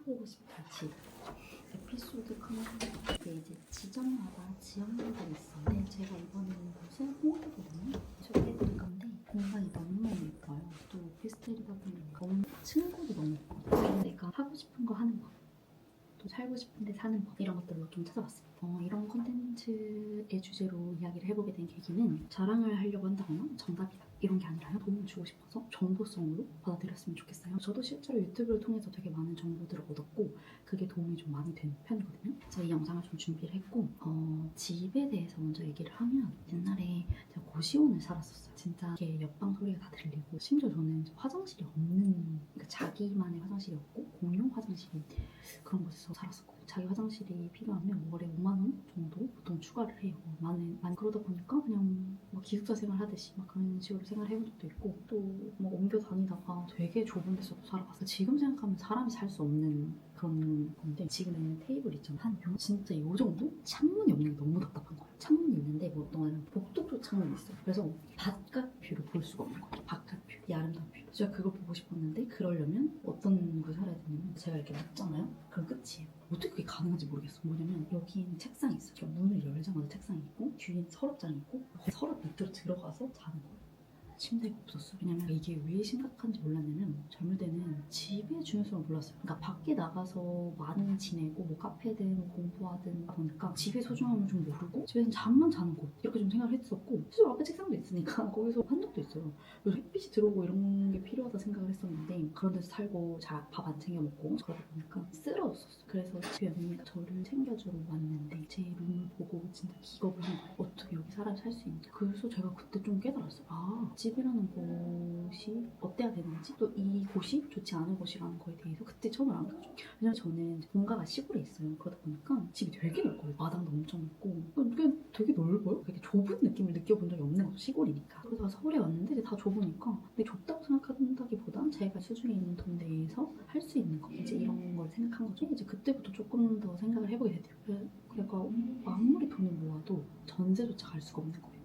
살아보고 싶은 집 에피소드 컨텐츠. 이제 지점마다 지역마다 있어요. 네, 제가 이번에 곳은 홍대거든요. 소개해드릴 건데 공간이 너무너무 예뻐요. 또 오피스텔이다 보니까 너무 층고도 너무 예뻐요. 내가 하고 싶은 거 하는 법, 또 살고 싶은데 사는 법, 이런 것들로 좀 찾아봤어요. 이런 컨텐츠의 주제로 이야기를 해보게 된 계기는 자랑을 하려고 한다거나 정답이다 이런 게 아니라요. 도움을 주고 싶어서 정보성으로 받아들였으면 좋겠어요. 저도 실제로 유튜브를 통해서 되게 많은 정보들을 얻었고 그게 도움이 좀 많이 된 편이거든요. 그래서 이 영상을 좀 준비를 했고 집에 대해서 먼저 얘기를 하면 옛날에 제가 고시원을 살았었어요. 진짜 이게 옆방 소리가 다 들리고 심지어 저는 화장실이 없는, 그러니까 자기만의 화장실이 없고 공용 화장실이 그런 곳에서 살았었고 자기 화장실이 필요하면 월에 5만 원 정도 보통 추가를 해요. 많이 그러다 보니까 그냥 뭐 기숙사 생활 하듯이 막 그런 식으로 생활을 해본 적도 있고 또 뭐 옮겨 다니다가 되게 좁은 데서도 살아봤어요. 지금 생각하면 사람이 살 수 없는 그런 건데 지금 테이블 있잖아요. 진짜 요 정도? 창문이 없는 게 너무 답답한 거예요. 창문이 있는데 뭐 어떤 복도 쪽 창문이 있어요. 그래서 바깥 뷰를 볼 수가 없는 거예요. 바깥 뷰, 이 아름다운 뷰. 제가 그걸 보고 싶었는데 그러려면 어떤 걸 살아야 되냐면 제가 이렇게 눕잖아요. 그럼 끝이에요. 어떻게 그게 가능한지 모르겠어. 뭐냐면 여기는 책상이 있어요. 그러니까 문을 열자마자 책상이 있고 뒤엔 서랍장이 있고 서랍 밑으로 들어가서 자는 거예요. 침대가 없었어. 왜냐면 이게 왜 심각한지 몰랐냐면 젊을 때는 집의 중요성을 몰랐어요. 그러니까 밖에 나가서 많이 지내고 뭐 카페든 공부하든 보니까 집의 소중함을 좀 모르고 집에서 잠만 자는 곳 이렇게 좀 생각을 했었고 실제로 앞에 책상도 있으니까 거기서 한 적도 있어요. 그래서 햇빛이 들어오고 이런 게 필요하다 생각을 했었는데 그런 데서 살고 잘 밥 안 챙겨 먹고 그러다 보니까 쓰러웠었어. 그래서 집에 언니가 저를 챙겨주러 왔는데 제 룸을 보고 진짜 기겁을 한 거예요. 어떻게 여기 사람이 살 수 있냐. 그래서 제가 그때 좀 깨달았어요. 아, 집이라는 곳이 어때야 되는지 또 이 곳이 좋지 않은 곳이라는 거에 대해서 그때 처음 알았거든요. 왜냐면 저는 본가가 시골에 있어요. 그러다 보니까 집이 되게 넓고요. 마당도 엄청 있고 그냥 되게 넓어요. 되게 좁은 느낌을 느껴본 적이 없는 거죠. 시골이니까. 그래서 서울에 왔는데 이제 다 좁으니까 근데 좁다고 생각한다기보단 제가 수중에 있는 돈 내에서 할 수 있는 거 이제 이런 걸 생각한 거죠. 이제 그때부터 조금 더 생각을 해보게 됐대요. 그러니까 아무리 돈을 모아도 전세조차 갈 수가 없는 거예요.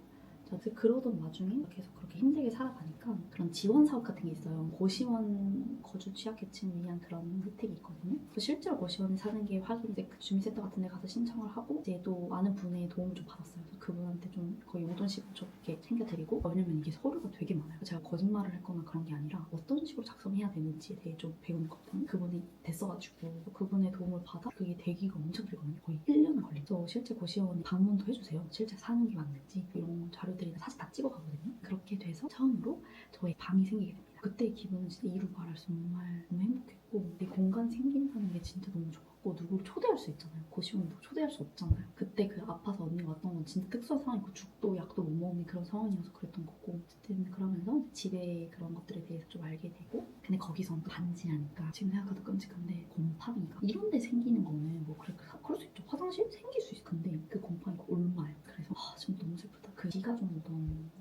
그러던 와중에 계속 그렇게 힘들게 살아가니까 그런 지원 사업 같은 게 있어요. 고시원 거주 취약계층을 위한 그런 혜택이 있거든요. 그래서 실제로 고시원에 사는 게 이제 그 주민센터 같은 데 가서 신청을 하고 이제 또 많은 분의 도움을 좀 받았어요. 그래서 그분한테 좀 거의 용돈식으로 좀 이렇게 챙겨드리고 왜냐면 이게 서류가 되게 많아요. 제가 거짓말을 했거나 그런 게 아니라 어떤 식으로 작성해야 되는지에 대해 좀 배우는 거거든요. 그분이 됐어가지고 그분의 도움을 받아 그게 되기가 엄청 길거든요. 거의 1년 걸려서 실제 고시원에 방문도 해주세요. 실제 사는 게 맞는지 이런 자료들이나 사진 다 찍어가거든요. 그렇게 돼서 처음으로 저의 방이 생기게 됩니다. 그때의 기분은 진짜 이루 말할 수 없는 정말 너무 행복했고 내 공간 생긴다는 게 진짜 너무 좋았고 누구를 초대할 수 있잖아요. 고시원 누구 초대할 수 없잖아요. 그때 그 아파서 언니가 왔던 건 진짜 특수한 상황이고 죽도 약도 못 먹는 그런 상황이어서 그랬던 거고 어쨌든 그러면서 집에 그런 것들에 대해서 좀 알게 되고 근데 거기선 반지하니까 지금 생각해도 끔찍한데 곰팡이가 이런 데 생기는 거는 뭐 그럴 수 있죠. 화장실 생길 수 있어. 근데 그 곰팡이가 얼마예요. 그래서 지금 너무 슬프다. 그 기가 좀 묻은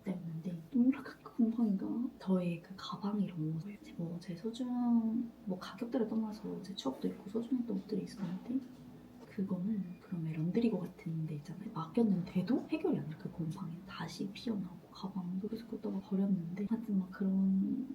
때였는데 동그랗게 곰팡이가 저의 그 가방이랑 제 소중한 뭐 가격들을 떠나서 제 추억도 있고 소중했던 것들이 있었는데 그거는 그런 왜 런드리고 같은 데 있잖아요. 맡겼는데도 해결이 안 돼. 그 곰팡이 다시 피어나고 가방도 그래서 그것도 버렸는데 하여튼 막 그런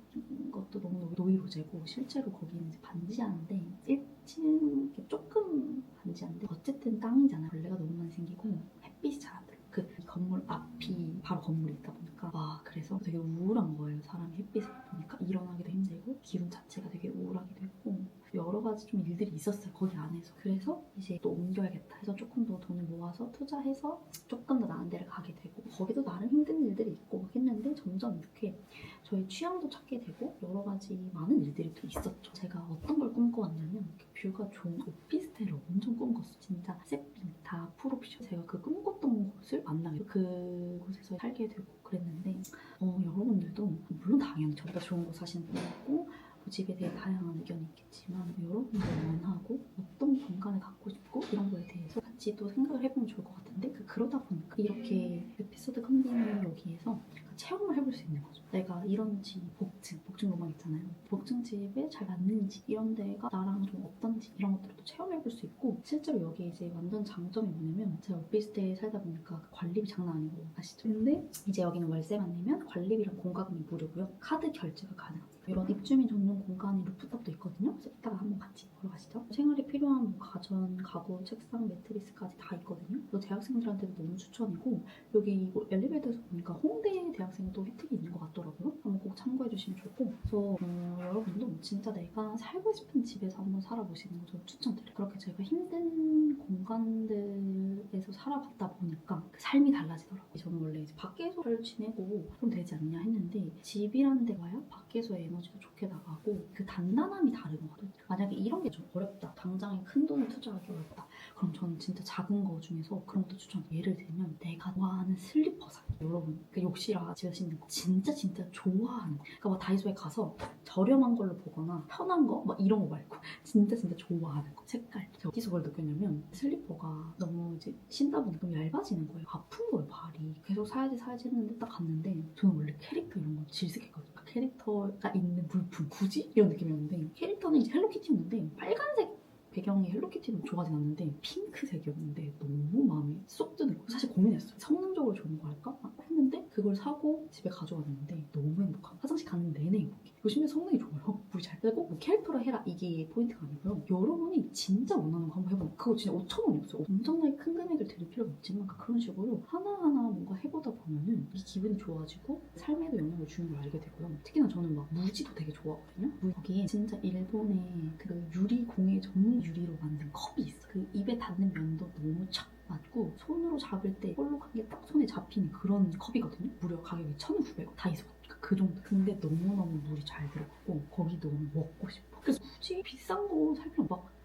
것도 너무 노이로제고 실제로 거기는 이제 반지하인데 1층 조금 반지하인데 어쨌든 땅이잖아요. 벌레가 너무 많이 생기고 햇빛이 잘 안 들어요. 그 건물 앞이 바로 건물이 있다 보니까 그래서 되게 우울한 거예요. 사람이 햇빛을 보니까 일어나기도 힘들고 기분 자체가 되게 우울하기도 했고 여러 가지 좀 일들이 있었어요. 거기 안에서. 그래서 이제 또 옮겨야겠다 해서 조금 더 돈을 모아서 투자해서 조금 더 나은 데를 가게 되고 거기도 나름 힘든 일들이 있고 막 했는데 점점 이렇게 저의 취향도 찾게 되고 여러 가지 많은 일들이 또 있었죠. 제가 어떤 걸 꿈꿔왔냐면 뷰가 좋은 오피스텔을 엄청 꿈꿨어요. 진짜 세핑 다 프로피셔. 제가 그 꿈꿨던 곳을 만나게 그곳에서 살게 되고 그랬는데 여러분들도 물론 당연히 저보다 좋은 곳 사시는 분이 있고 집에 대해 다양한 의견이 있겠지만 여러분들 원하고 어떤 공간을 갖고 싶고 이런 거에 대해서 같이 또 생각을 해보면 좋을 것 같은데 그러다 보니까 이렇게 에피소드 컨디는 여기에서 체험을 해볼 수 있는 거죠. 내가 이런 집, 복층 로망 있잖아요. 복층 집에 잘 맞는지, 이런 데가 나랑 좀 어떤지 이런 것들도 체험해볼 수 있고, 실제로 여기 이제 완전 장점이 뭐냐면 제가 오피스텔에 살다 보니까 관리비 장난 아니고 아시죠? 근데 이제 여기는 월세만 내면 관리비랑 공과금이 무료고요. 카드 결제가 가능합니다. 이런 입주민 전용 공간이 루프탑도 있거든요. 그래서 이따가 한번 같이 보러 가시죠. 생활에 필요한 뭐 가전, 가구, 책상, 매트리스까지 다 있거든요. 또 대학생들한테도 너무 추천이고, 여기 이거 엘리베이터에서 보니까 홍대 대학생도 혜택이 있는 것 같더라고요. 한번 꼭 참고해 주시면 좋고, 그래서 여러분도 진짜 내가 살고 싶은 집에서 한번 살아보시는 거 저는 추천드려요. 그렇게 제가 힘든 공간들에서 살아봤다 보니까 그 삶이 달라지더라고요. 저는 원래 이제 밖에서 지내고 그럼 되지 않냐 했는데, 집이라는 데가요 밖에서의 에너지도 좋게 나가고 그 단단함이 다른 것 같아요. 만약에 이런 게 좀 어렵다, 당장에 큰 돈을 투자하기 어렵다, 그럼 저는 진짜 작은 거 중에서 그런 것도 추천해요. 예를 들면 내가 좋아하는 슬리퍼 사. 여러분 그 욕실아 집에서 신는 거 진짜 좋아하는 거. 그러니까 막 다이소에 가서 저렴한 걸로 보거나 편한 거 막 이런 거 말고 진짜 좋아하는 거. 색깔. 제가 어디서 그걸 느꼈냐면, 슬리퍼가 너무 이제 신다 보니까 너무 얇아지는 거예요. 아픈 거예요 발이. 계속 사야지 했는데 딱 갔는데, 저는 원래 캐릭터 이런 거 질색했거든요. 그러니까 캐릭터가 있는 물품 굳이? 이런 느낌이었는데, 캐릭터는 이제 헬로키티였는데 빨간색 배경이 헬로키티는 좋아하진 않는데 핑크색이었는데 너무 마음에 쏙 드는 거예요. 사실 고민했어요. 성능적으로 좋은 거 할까? 했는데 그걸 사고 집에 가져왔는데 너무 행복한. 화장실 가는 내내 행복해. 요즘에 성능이 좋아요. 물이 잘 빼고 뭐 캐릭터로 해라 이게 포인트가 아니고요. 여러분이 진짜 원하는 거 한번 해보는 거. 그거 진짜 5,000원이었어요. 엄청나게 큰 금액을 들일 필요는 없지만 그런 식으로 하나하나 뭔가 해보다 보면은 이 기분이 좋아지고 삶에도 영향을 주는 걸 알게 되고요. 특히나 저는 막 무지도 되게 좋아하거든요. 거기에 진짜 일본의 그 유리 공예 전문 유리로 만든 컵이 있어. 그 입에 닿는 면도 너무 착 맞고 손으로 잡을 때 볼록한 게 딱 손에 잡히는 그런 컵이거든요. 무려 가격이 1,900원. 다이소. 그 정도. 근데 너무너무 물이 잘 들어가고 거기 너무 먹고 싶어. 그래서 굳이 비싼 거 살 필요 없고,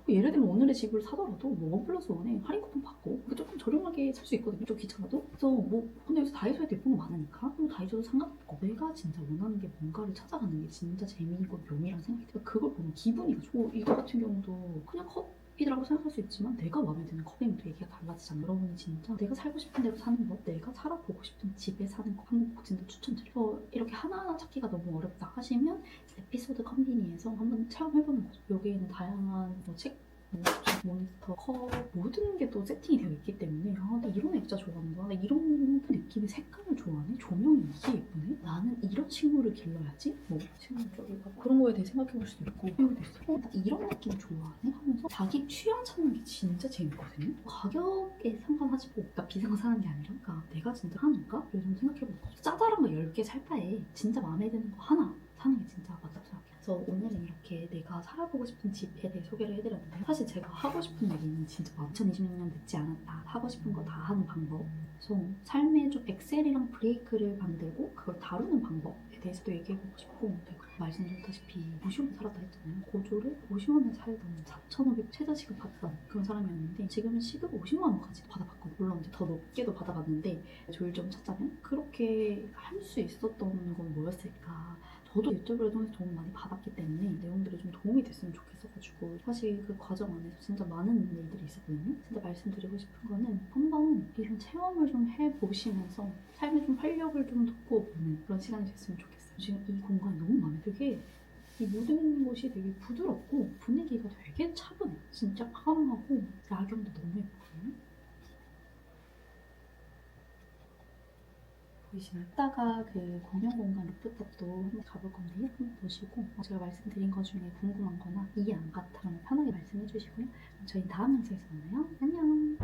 예를 들면 오늘의 집을 사더라도 뭐 1+1에 할인 쿠폰 받고 조금 저렴하게 살 수 있거든요. 좀 귀찮아도. 그래서 뭐 근데 여기서 다이소에도 예쁜 거 많으니까 그럼 다이소도 상관없고, 내가 진짜 원하는 게 뭔가를 찾아가는 게 진짜 재미있고 묘미라는 생각이 들어요. 그걸 보면 기분이 좋고, 이거 같은 경우도 그냥 컵이라고 생각할 수 있지만 내가 마음에 드는 컵이면 또 얘기가 달라지잖아요. 여러분이 진짜 내가 살고 싶은 대로 사는 법, 내가 살아보고 싶은 집에 사는 거 한번 꼭 진짜 추천드려요. 이렇게 하나하나 찾기가 너무 어렵다 하시면 에피소드 컨비니에서 한번 체험해보는 거죠. 여기에는 다양한 책, 모니터, 컵 모든 게 또 세팅이 되어 있기 때문에 나 이런 액자 좋아하는 거야, 나 이런 느낌의 색감을 좋아하네, 조명이 이게 예쁘네, 나는 이런 친구를 길러야지, 뭐 친구 저기 봐, 그런 거에 대해 생각해볼 수도 있고, 여기도 있어. 나 이런 느낌 좋아하네 하면서 자기 취향 찾는 게 진짜 재밌거든요. 가격에 상관하지 뭐, 그러니까 비싼 거 사는 게 아니라 그러니까 내가 진짜 하는가? 이런 생각해보는 거죠. 짜잘한 거 10개 살 바에 진짜 마음에 드는 거 하나 사는 게 진짜 맞다고 생각해요. 그래서 오늘은 이렇게 내가 살아보고 싶은 집에 대해 소개를 해드렸는데, 사실 제가 하고 싶은 얘기는 진짜 2026년 늦지 않았다, 하고 싶은 거 다 하는 방법, 그래서 삶에 좀 엑셀이랑 브레이크를 만들고 그걸 다루는 방법에 대해서도 얘기해보고 싶고, 제가 말씀드렸다시피 50원 살았다 했잖아요. 고조를 50원에 살던 4,500 최저시급 받던 그런 사람이었는데, 지금은 시급 50만 원까지 받아봤거든요. 물론 이제 더 높게도 받아봤는데 조율점 찾자면 그렇게 할 수 있었던 건 뭐였을까. 저도 유튜브를 통해서 도움 많이 받았기 때문에 내용들이 좀 도움이 됐으면 좋겠어가지고, 사실 그 과정 안에서 진짜 많은 일들이 있었거든요. 진짜 말씀드리고 싶은 거는 한번 이런 체험을 좀 해보시면서 삶에 좀 활력을 좀 돋궈보는 그런 시간이 됐으면 좋겠어요. 지금 이 공간이 너무 마음에 들게, 이 모든 곳이 되게 부드럽고 분위기가 되게 차분해요. 진짜 카음하고 야경도 너무 예쁘거든요. 보이시나요? 이따가 그 공연 공간 루프탑도 한번 가볼 건데요. 한번 보시고 제가 말씀드린 것 중에 궁금한 거나 이해 안 갔다 그러면 편하게 말씀해 주시고요. 저희 다음 영상에서 만나요. 안녕.